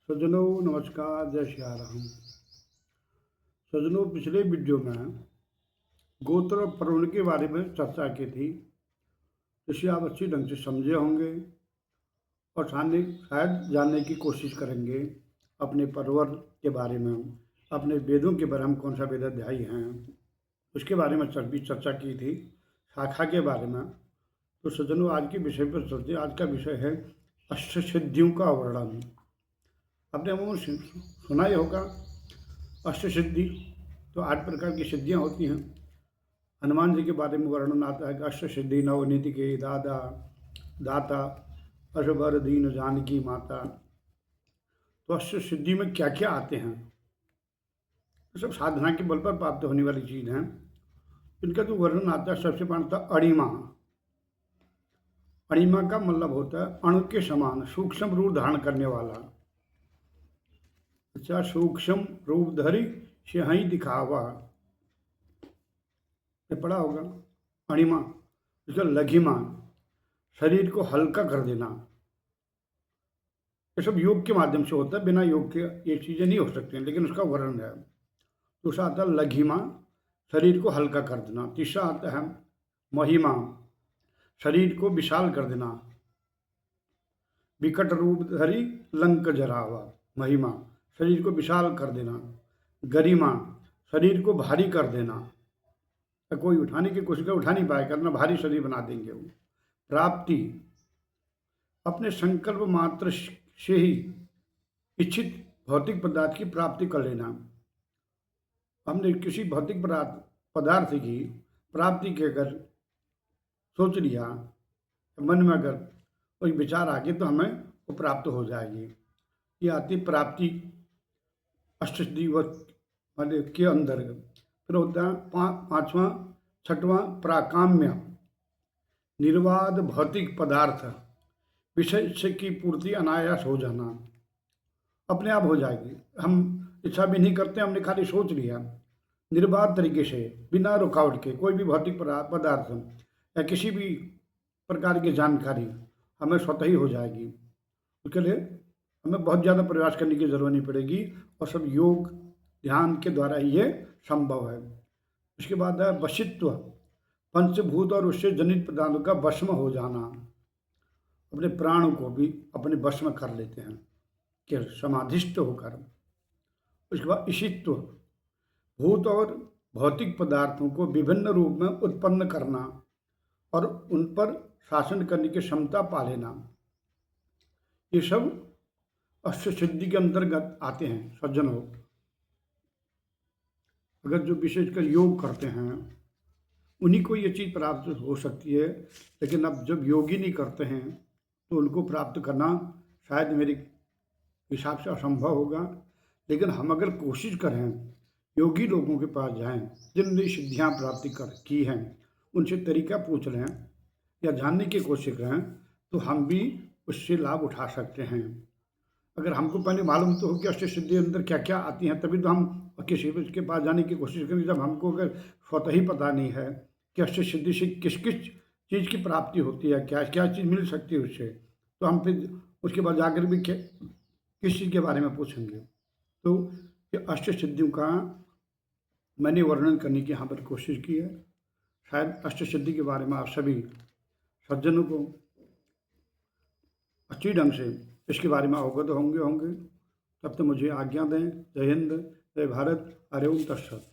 सज्जनों नमस्कार, जय श्री राम। सज्जनों, पिछले वीडियो में गोत्र और परवर्ण के बारे में चर्चा की थी, जिसे आप अच्छी ढंग से समझे होंगे और शायद जानने की कोशिश करेंगे अपने परवर के बारे में, अपने वेदों के बारे में, कौन सा वेद अध्याय हैं उसके बारे में भी चर्चा की थी, शाखा के बारे में। तो सज्जनों, आज के विषय पर चलते। आज का विषय है अष्टसिद्धियों का वर्णन। आपने वो सुना ही होगा, अष्टसिद्धि। तो 8 प्रकार की सिद्धियां होती हैं। हनुमान जी के बारे में वर्णन आता है कि अष्टसिद्धि नवनीति के दादा दाता अशबर दीन जानकी माता। तो अष्टसिद्धि में क्या क्या आते हैं, तो सब साधना के बल पर प्राप्त होने वाली चीज़ हैं। इनका जो वर्णन आता है, सबसे पहले था अणिमा। अणिमा का मतलब होता है अणु के समान सूक्ष्म रूप धारण करने वाला। अच्छा, सूक्ष्म रूप धरी से ही दिखावा, ये पढ़ा होगा। अणिमा, इसका लघिमा, शरीर को हल्का कर देना। ये सब योग के माध्यम से होता है, बिना योग के ये चीज़ें नहीं हो सकती हैं, लेकिन उसका वर्णन है। दूसरा आता है लघिमा, शरीर को हल्का कर देना। तीसरा आता है महिमा, शरीर को विशाल कर देना। विकट रूप धरी लंक जरावा, महिमा, शरीर को विशाल कर देना। गरिमा, शरीर को भारी कर देना, कोई उठाने की कोशिश कर उठा नहीं पाए, करना भारी शरीर बना देंगे वो। प्राप्ति, अपने संकल्प मात्र से ही इच्छित भौतिक पदार्थ की प्राप्ति कर लेना। हमने किसी भौतिक पदार्थ की प्राप्ति के अगर सोच लिया, मन में अगर कोई विचार आ गया, तो हमें वो प्राप्त हो जाएगी। ये आती प्राप्ति अष्टसिद्धि के अंतर्गत। फिर होता है पांचवा छठवां प्राकाम्य, निर्वाध भौतिक पदार्थ विषय की पूर्ति अनायास हो जाना, अपने आप हो जाएगी। हम इच्छा भी नहीं करते, हमने खाली सोच लिया, निर्बाध तरीके से बिना रुकावट के कोई भी भौतिक पदार्थ या किसी भी प्रकार की जानकारी हमें स्वतः ही हो जाएगी। उसके लिए हमें बहुत ज़्यादा प्रयास करने की जरूरत नहीं पड़ेगी, और सब योग ध्यान के द्वारा ही ये संभव है। उसके बाद है वशित्व, पंचभूत और उससे जनित पदार्थों का वश में हो जाना। अपने प्राणों को भी अपने वश में कर लेते हैं कि समाधिष्ट होकर। उसके बाद ईशित्व, भूत और भौतिक पदार्थों को विभिन्न रूप में उत्पन्न करना और उन पर शासन करने की क्षमता पा लेना। ये सब अष्टसिद्धि के अंतर्गत आते हैं। सज्जनों, अगर जो विशेषकर योग करते हैं उन्हीं को ये चीज़ प्राप्त हो सकती है, लेकिन अब जब योगी नहीं करते हैं तो उनको प्राप्त करना शायद मेरे हिसाब से असंभव होगा। लेकिन हम अगर कोशिश करें, योगी लोगों के पास जाएं जिनने सिद्धियां प्राप्ति की हैं, उनसे तरीका पूछ लें या जानने की कोशिश करें, तो हम भी उससे लाभ उठा सकते हैं। अगर हमको पहले मालूम तो हो कि अष्टसिद्धि अंदर क्या क्या आती हैं, तभी तो हम किसी के पास जाने की कोशिश करेंगे। जब हमको अगर स्वतः ही पता नहीं है कि अष्टसिद्धि से किस किस चीज़ की प्राप्ति होती है, क्या क्या चीज़ मिल सकती है उससे, तो हम फिर उसके बाद जाकर भी किस चीज़ के बारे में पूछेंगे। तो ये अष्टसिद्धियों का मैंने वर्णन करने की यहाँ पर कोशिश की है। शायद अष्टसिद्धि के बारे में आप सभी सज्जनों को अच्छी ढंग से इसके बारे में अवगत होंगे। तब तो मुझे आज्ञा दें। जय हिंद, जय भारत, हरि ओम तत्सत।